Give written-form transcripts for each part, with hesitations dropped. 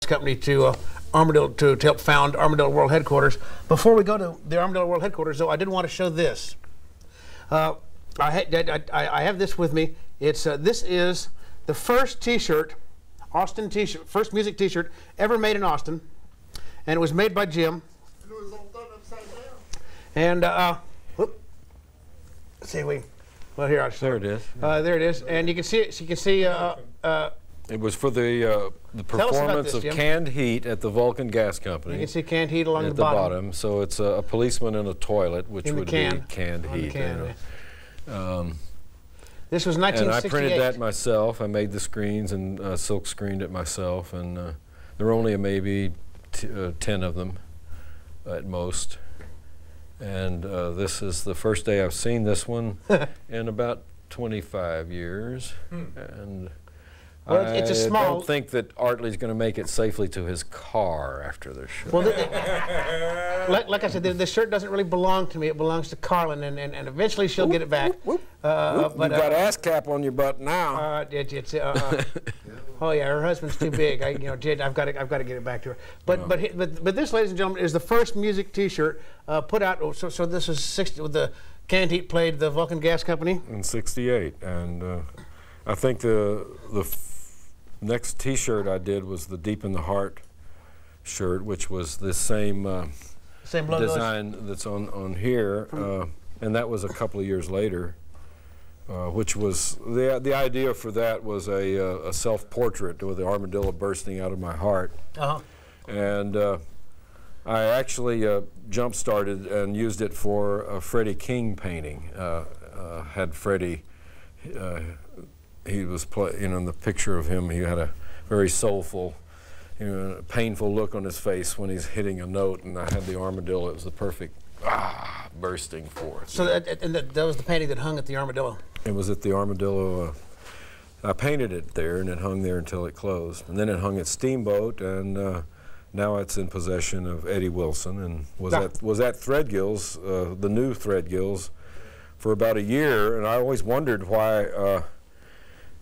Company to Armadillo to help found Armadillo World Headquarters. Before we go to the Armadillo World Headquarters, though, I did want to show this. I have this with me. It's this is the first T-shirt, Austin T-shirt, first music T-shirt ever made in Austin, and it was made by Jim. And it was all done upside down. And whoop, let's see, well here I'll there it is. There it is, and you can see it. You can see. It was for the performance of Canned Heat at the Vulcan Gas Company. You can see Canned Heat along at the bottom. So it's a policeman in a toilet, which in would can. be Canned Heat. Can, this was 1968. And I printed that myself. I made the screens and silk screened it myself. And there were only maybe 10 of them at most. And this is the first day I've seen this one in about 25 years. And well, it's a small. I don't think that Artley's going to make it safely to his car after the show. Well, like I said, the shirt doesn't really belong to me. It belongs to Carlin, and eventually she'll get it back. You've got ass cap on your butt now. Oh yeah, her husband's too big. I've got to get it back to her. But this, ladies and gentlemen, is the first music T-shirt put out. So this is 60. With the Canned Heat played the Vulcan Gas Company in '68, and I think the next T-shirt I did was the Deep in the Heart shirt, which was the same design that's on here, and that was a couple of years later. Which was the idea for that was a self-portrait with the armadillo bursting out of my heart, and I actually jump-started and used it for a Freddie King painting. Had Freddie. He was in the picture of him, he had a very soulful, painful look on his face when he's hitting a note, and I had the armadillo. It was the perfect bursting forth. So that was the painting that hung at the Armadillo? It was at the Armadillo. I painted it there, and it hung there until it closed. And then it hung at Steamboat, and now it's in possession of Eddie Wilson, and was at Threadgill's, the new Threadgill's, for about a year. And I always wondered why,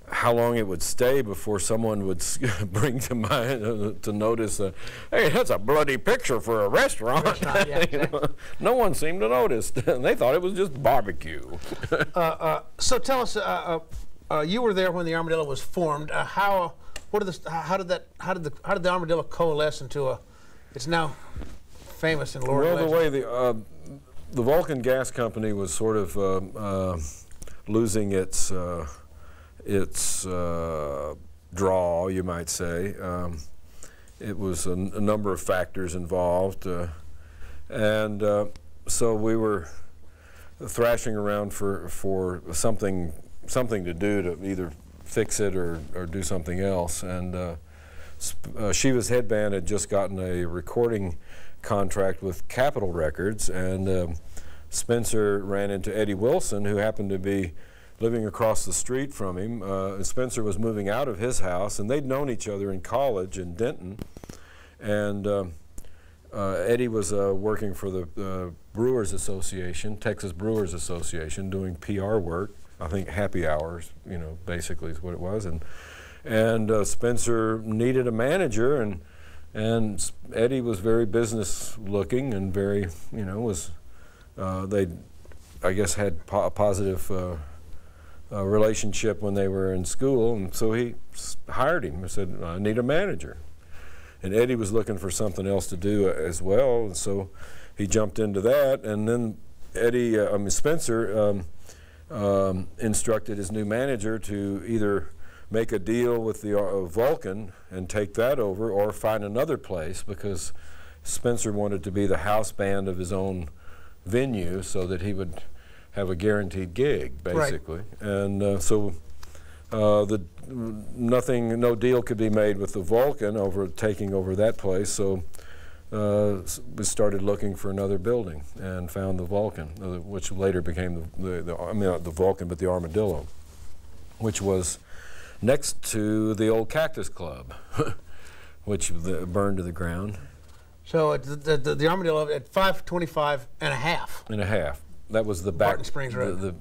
how long it would stay before someone would bring to mind to notice, hey, that's a bloody picture for a restaurant. Yeah, exactly. No one seemed to notice. They thought it was just barbecue. So tell us, you were there when the Armadillo was formed. How did the Armadillo coalesce into a? It's now famous in lore. Well, the way the Vulcan Gas Company was sort of losing its draw, you might say. It was a number of factors involved, and so we were thrashing around for something to do to either fix it or do something else. And Shiva's Headband had just gotten a recording contract with Capitol Records, and Spencer ran into Eddie Wilson, who happened to be living across the street from him. Spencer was moving out of his house, and they'd known each other in college in Denton. And Eddie was working for the Brewers Association, Texas Brewers Association, doing PR work. I think happy hours, basically is what it was. And Spencer needed a manager, and Eddie was very business looking and very, they, I guess, had a positive relationship when they were in school, and so he hired him and said, I need a manager. And Eddie was looking for something else to do as well, and so he jumped into that. And then Spencer instructed his new manager to either make a deal with the Vulcan and take that over, or find another place, because Spencer wanted to be the house band of his own venue so that he would have a guaranteed gig, basically. Right. And so no deal could be made with the Vulcan over taking over that place. So we started looking for another building and found the Vulcan, which later became not the Vulcan, but the Armadillo, which was next to the old Cactus Club, which burned to the ground. So the Armadillo at 525 and a half. And a half. That was the back. Barton Springs Road.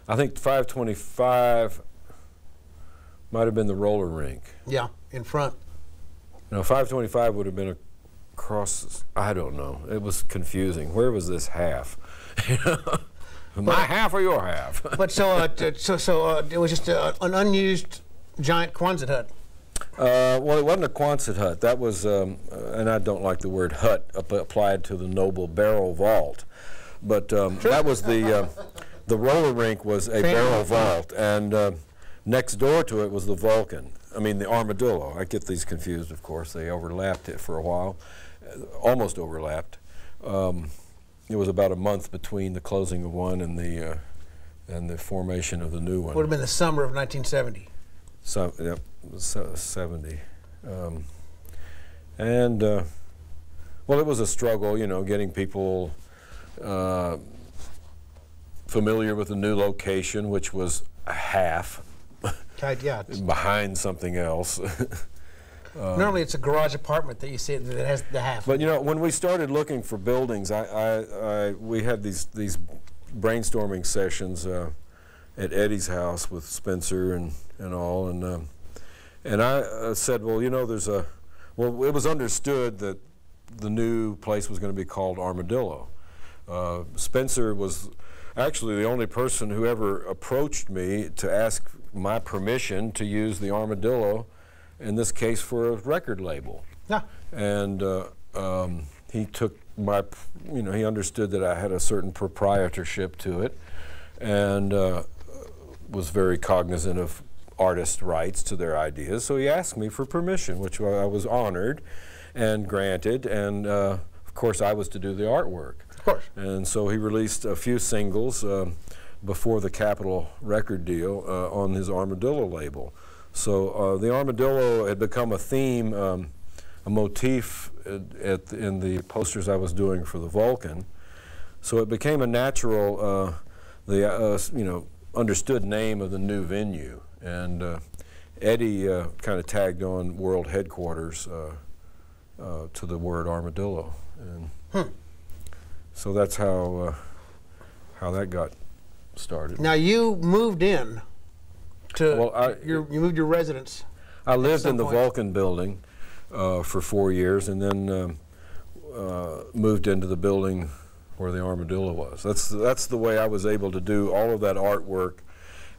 I think 525 might have been the roller rink. Yeah, in front. Now 525 would have been across, I don't know. It was confusing. Where was this half? My half or your half? But so it was just an unused giant Quonset hut. Well, it wasn't a Quonset hut. That was, and I don't like the word hut applied to the noble barrel vault, but that was the roller rink was a barrel vault, and next door to it was the Vulcan. I mean, the Armadillo. I get these confused, of course. They overlapped it for a while, almost overlapped. It was about a month between the closing of one and the formation of the new one. Would have been the summer of 1970. So, yep, 70. Well, it was a struggle, you know, getting people familiar with the new location, which was half behind something else. Normally it's a garage apartment that you see that has the half. But you know, when we started looking for buildings, we had these brainstorming sessions at Eddie's house with Spencer and all, and I said, well, you know, it was understood that the new place was going to be called Armadillo. Spencer was actually the only person who ever approached me to ask my permission to use the Armadillo, in this case for a record label. Yeah. And he took my, you know, he understood that I had a certain proprietorship to it, and was very cognizant of artist rights to their ideas. So he asked me for permission, which I was honored and granted, and of course I was to do the artwork. Of course. And so he released a few singles before the Capitol record deal on his Armadillo label. So the Armadillo had become a theme, a motif in the posters I was doing for the Vulcan. So it became a natural, you know, understood name of the new venue. And Eddie kind of tagged on World Headquarters to the word Armadillo. And so that's how that got started. Now you moved in to, you moved your residence. I lived in the Vulcan building for 4 years, and then moved into the building where the Armadillo was. That's the way I was able to do all of that artwork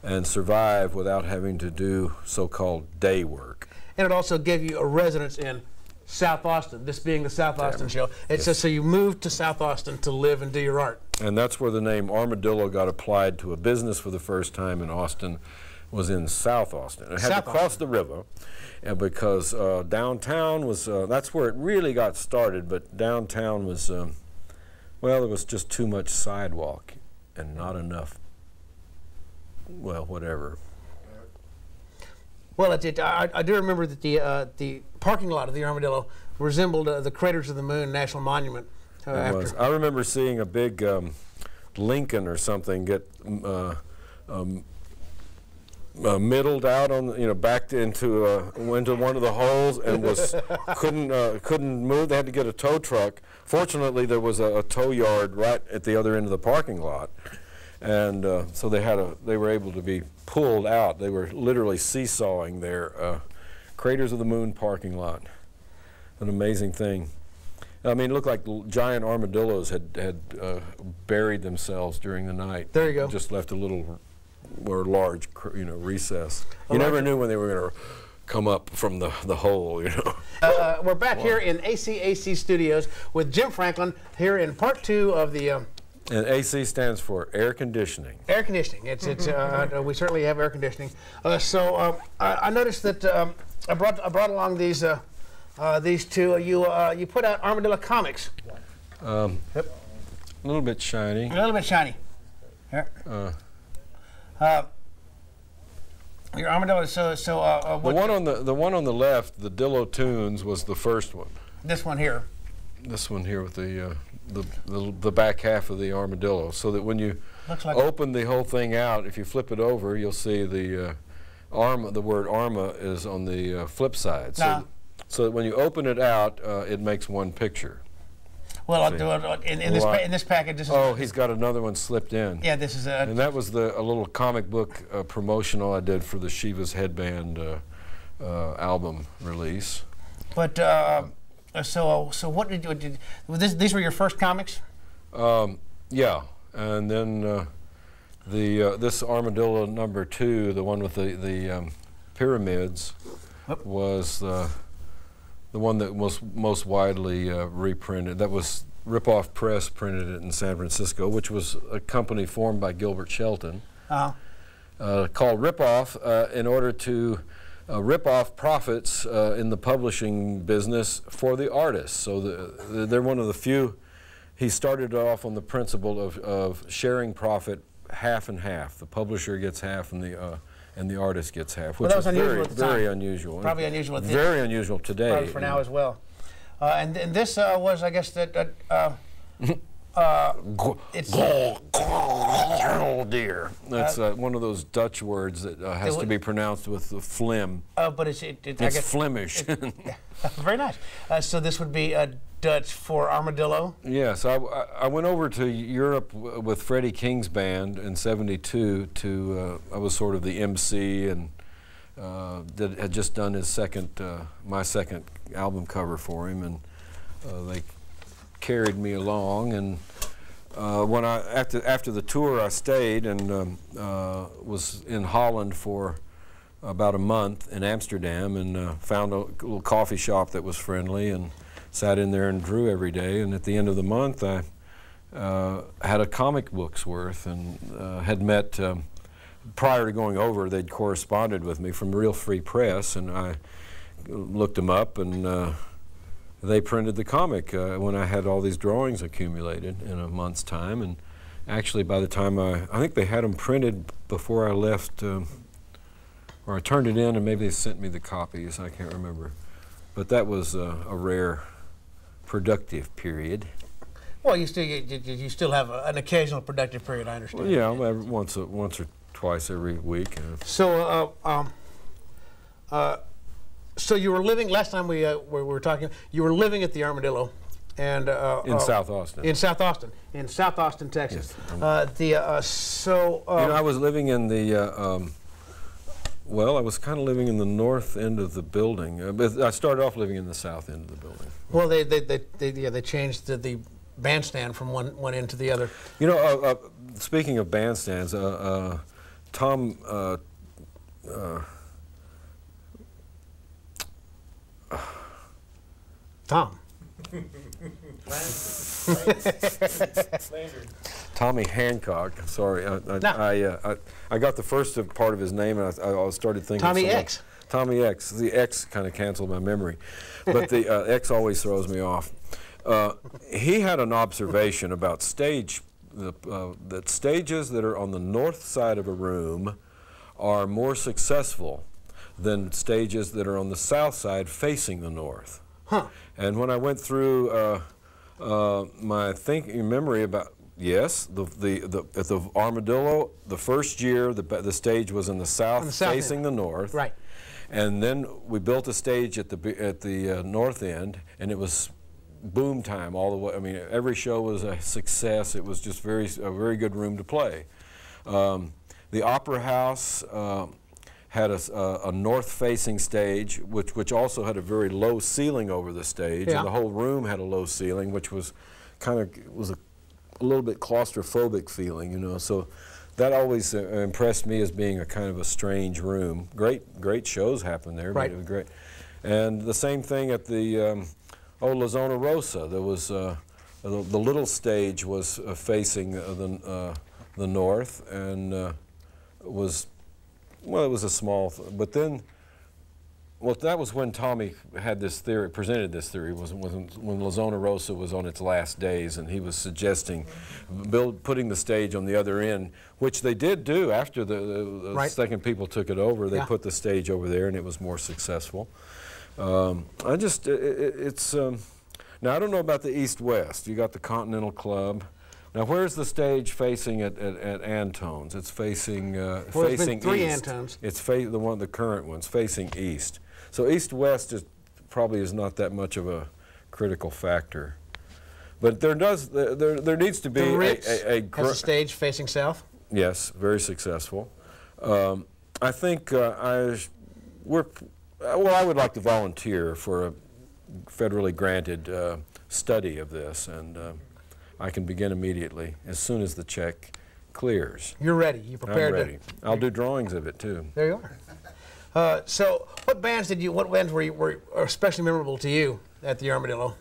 and survive without having to do so-called day work. And it also gave you a residence in South Austin, this being the South Austin show. It's just so you moved to South Austin to live and do your art. And that's where the name Armadillo got applied to a business for the first time in Austin, was in South Austin. It had to cross the river, and because downtown was, that's where it really got started, but downtown was, well, there was just too much sidewalk and not enough, well, whatever. Well, I do remember that the parking lot of the Armadillo resembled the Craters of the Moon National Monument. It was. I remember seeing a big Lincoln or something get middled out on, you know, backed into one of the holes and was couldn't move. They had to get a tow truck. Fortunately, there was a tow yard right at the other end of the parking lot, and so they were able to be pulled out. They were literally seesawing their Craters of the Moon parking lot. An amazing thing. I mean, it looked like giant armadillos had buried themselves during the night. There you go. Just left a little or large, you know, recess. You never knew when they were going to come up from the hole, you know. We're back here in ACAC Studios with Jim Franklin here in part 2 of the. And AC stands for air conditioning. Air conditioning. It's we certainly have air conditioning. So I noticed that I brought along these two. You put out Armadillo comics. Yep. A little bit shiny. A little bit shiny. Here. Your Armadillo. The one on the left, the Dillo Tunes, was the first one. This one here. This one here with the back half of the Armadillo, so that when you open the whole thing out, if you flip it over, you'll see the the word Arma is on the flip side. So that when you open it out, it makes one picture. Well, I'll do it in this package. This is he's got another one slipped in. Yeah, this is and that was a little comic book promotional I did for the Shiva's Headband album release. But so what did you these were your first comics? Yeah, and then this Armadillo #2, the one with the pyramids, was the one that was most widely reprinted. That was Rip-Off Press printed it in San Francisco, which was a company formed by Gilbert Shelton, called Rip-Off, in order to rip off profits in the publishing business for the artists. So they're one of the few. He started off on the principle of sharing profit half and half. The publisher gets half, and the artist gets half, which was very, at the time. very unusual. Probably unusual at the very unusual today. Probably for now as well. And this was, I guess, that it's dear. That's one of those Dutch words that has to be pronounced with the phlegm. But it's I guess, Flemish. Very nice. So this would be Dutch for armadillo. Yes, I went over to Europe with Freddie King's band in '72 to. I was sort of the MC and had just done his my second album cover for him, and they carried me along. And when after the tour, I stayed and was in Holland for about a month in Amsterdam, and found a little coffee shop that was friendly, and sat in there and drew every day. And at the end of the month, I had a comic book's worth, and had met. Prior to going over, they'd corresponded with me from Real Free Press, and I looked them up, and they printed the comic when I had all these drawings accumulated in a month's time. And actually, by the time I think they had them printed before I left, or I turned it in, and maybe they sent me the copies. I can't remember, but that was a rare, productive period. Well, you still have an occasional productive period, I understand. Well, yeah, once or twice every week. So, so you were living, last time we were talking, you were living at the Armadillo, and in South Austin. In South Austin, Texas. Yes. I was living in the. Well, I was kind of living in the north end of the building. But I started off living in the south end of the building. Well, they changed the bandstand from one end to the other. You know, speaking of bandstands, Tom. Tommy Hancock. Sorry, I got the first part of his name, and I started thinking Tommy X. Tommy X. The X kind of canceled my memory, but the X always throws me off. He had an observation about that stages that are on the north side of a room are more successful than stages that are on the south side facing the north. Huh. And when I went through my memory about, yes, at the Armadillo, the first year the stage was in the south facing the north. Right. And then we built a stage at the north end, and it was boom time all the way. I mean, every show was a success. It was just a very good room to play. The Opera House had a north-facing stage, which also had a very low ceiling over the stage, and the whole room had a low ceiling, which was a little bit claustrophobic feeling, you know. So that always impressed me as being a kind of a strange room. Great shows happened there. Right. But it was great. And the same thing at the La Zona Rosa. There was the little stage was facing the north, and it was a small, but then, well, that was when Tommy had this theory, presented this theory, was when La Zona Rosa was on its last days, and he was suggesting putting the stage on the other end, which they did do after the second people took it over. They put the stage over there, and it was more successful. It's now I don't know about the East-West. You got the Continental Club. Now, where's the stage facing at Antone's? It's facing facing three east. Antones. It's the current one's facing east. So east-west probably is not that much of a critical factor. But there needs to be has a stage facing south. Yes, very successful. I think I would like to volunteer for federally granted study of this, and I can begin immediately as soon as the check clears. You're ready. You prepared? I'm ready. I'll do drawings of it too. There you are. So, what bands were especially memorable to you at the Armadillo?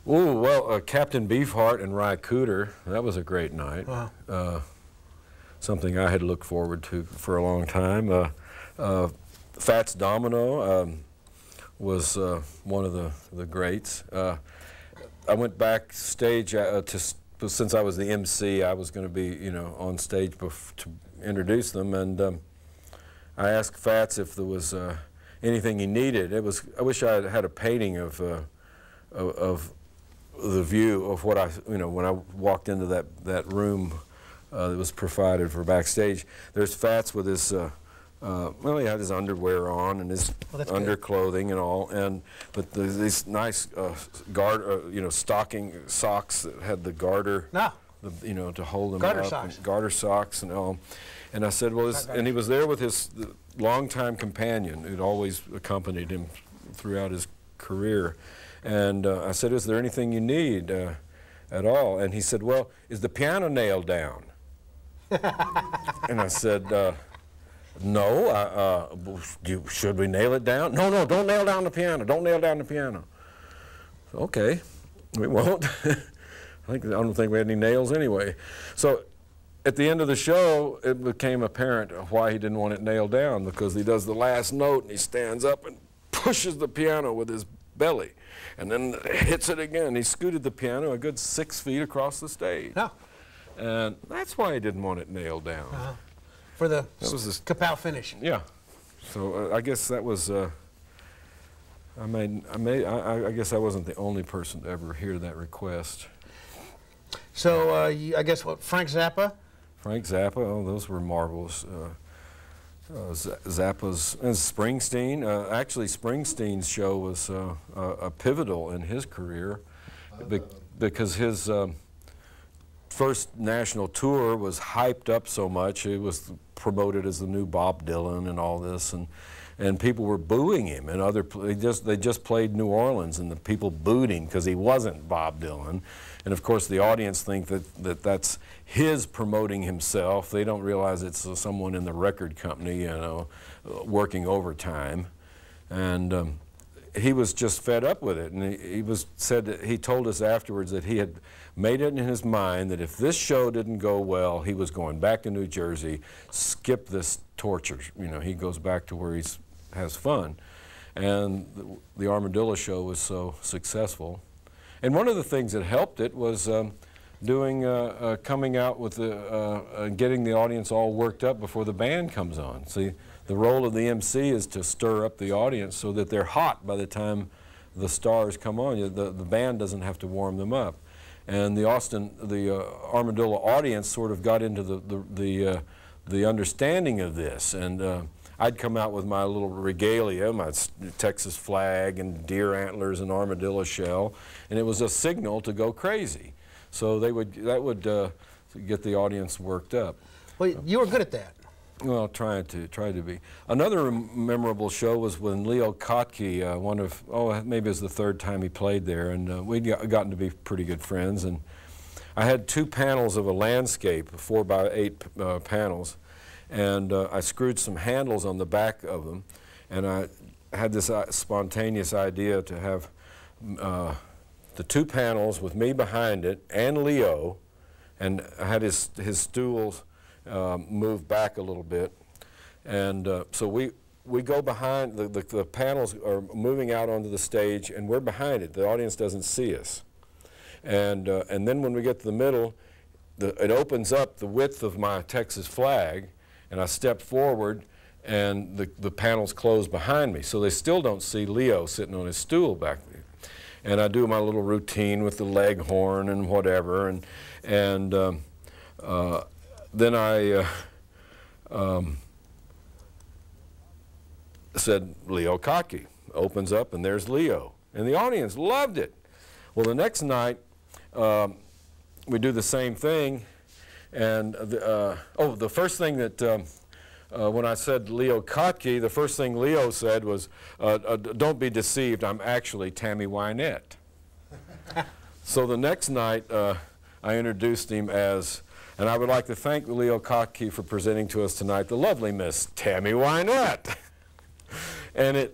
Oh, well, Captain Beefheart and Ry Cooter, that was a great night. Wow. Something I had looked forward to for a long time. Fats Domino was one of the greats. I went backstage since I was the MC, I was going to be, on stage to introduce them, and I asked Fats if there was anything he needed. I wish I had a painting of the view of what when I walked into that room that was provided for backstage. There's Fats with his well, he had his underwear on and his underclothing and all, but these nice stocking socks that had the garter, to hold them garter up, socks, garter socks and all. And I said, well, and he was there with his longtime companion who'd always accompanied him throughout his career. And I said, is there anything you need at all? And he said, well, is the piano nailed down? And I said, no, should we nail it down? No, don't nail down the piano. Don't nail down the piano. Okay, we won't. I don't think we had any nails anyway. So at the end of the show, it became apparent why he didn't want it nailed down, because he does the last note and he stands up and pushes the piano with his belly and then hits it again. He scooted the piano a good 6 feet across the stage. Oh. And that's why he didn't want it nailed down. For the kapow finish. Yeah. So I guess that was, I guess I wasn't the only person to ever hear that request. So I guess what, Frank Zappa? Frank Zappa, oh, those were marvelous. Zappa's, and Springsteen. Actually, Springsteen's show was a pivotal in his career because his first national tour was hyped up so much. It was promoted as the new Bob Dylan and all this, and people were booing him. And they just played New Orleans, and the people booed him because he wasn't Bob Dylan. And of course, the audience think that's his promoting himself. They don't realize it's someone in the record company, working overtime. And he was just fed up with it. And he told us afterwards that he had made it in his mind that if this show didn't go well, he was going back to New Jersey, skip this torture. He goes back to where he has fun. And the Armadillo show was so successful. And one of the things that helped it was coming out with getting the audience all worked up before the band comes on. See, the role of the MC is to stir up the audience so that they're hot by the time the stars come on. The band doesn't have to warm them up. And the Armadillo audience sort of got into the understanding of this. And I'd come out with my little regalia, my Texas flag and deer antlers and armadillo shell, and it was a signal to go crazy. So that would get the audience worked up. Well, you were good at that. Well, tried to be. Another memorable show was when Leo Kottke, maybe it was the third time he played there, and we'd gotten to be pretty good friends. And I had 2 panels of a landscape, 4x8 panels, and I screwed some handles on the back of them, and I had this spontaneous idea to have the 2 panels with me behind it and Leo, and I had his stools move back a little bit, and so we go behind, the panels are moving out onto the stage, and we're behind it. The audience doesn't see us, and then when we get to the middle, it opens up the width of my Texas flag, and I step forward, and the panels close behind me, so they still don't see Leo sitting on his stool back there. And I do my little routine with the leghorn and whatever, and then I said, Leo Kottke. Opens up, and there's Leo. And the audience loved it. Well, the next night, we do the same thing. And the first thing that when I said Leo Kottke, the first thing Leo said was, don't be deceived, I'm actually Tammy Wynette. So the next night, I introduced him as, and I would like to thank Leo Kottke for presenting to us tonight the lovely Miss Tammy Wynette. And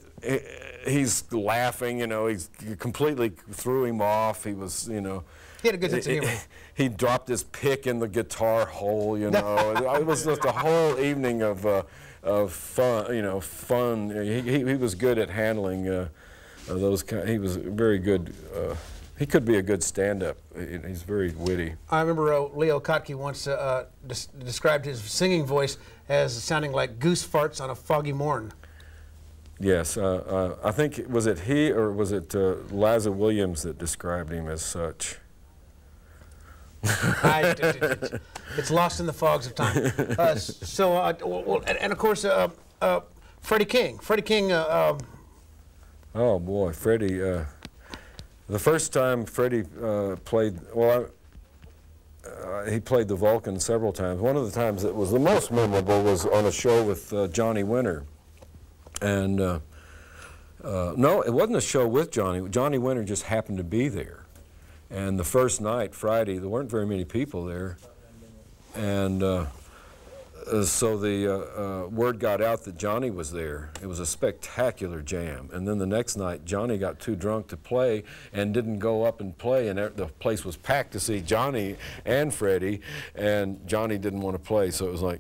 he's laughing, you know, he's completely threw him off. He was, you know. He had a good sense of humor. He dropped his pick in the guitar hole, you know. It was just a whole evening of fun, you know, fun. He was good at handling those kind. He was very good. He could be a good stand-up. He's very witty. I remember Leo Kottke once described his singing voice as sounding like goose farts on a foggy morn. Yes, I think, was it he or was it Liza Williams that described him as such? It's lost in the fogs of time. And of course, Freddie King. Freddie King. Oh boy, Freddie. The first time Freddie played, well, he played the Vulcan several times. One of the times that was the most memorable was on a show with Johnny Winter. And no, it wasn't a show with Johnny. Johnny Winter just happened to be there. And the first night, Friday, there weren't very many people there. And so the word got out that Johnny was there. It was a spectacular jam. And then the next night, Johnny got too drunk to play and didn't go up and play. And the place was packed to see Johnny and Freddie. And Johnny didn't want to play. So it was like,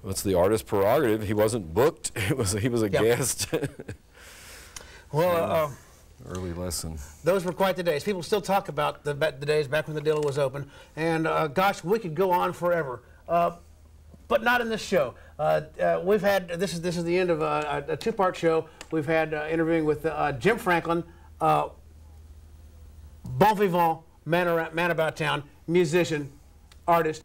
what's the artist's prerogative? He wasn't booked. He was a guest. Well, early lesson. Those were quite the days. People still talk about the days back when the dealer was open. And gosh, we could go on forever. But not in this show. We've had, this is the end of a two-part show. We've had interviewing with Jim Franklin, bon vivant, man about town, musician, artist.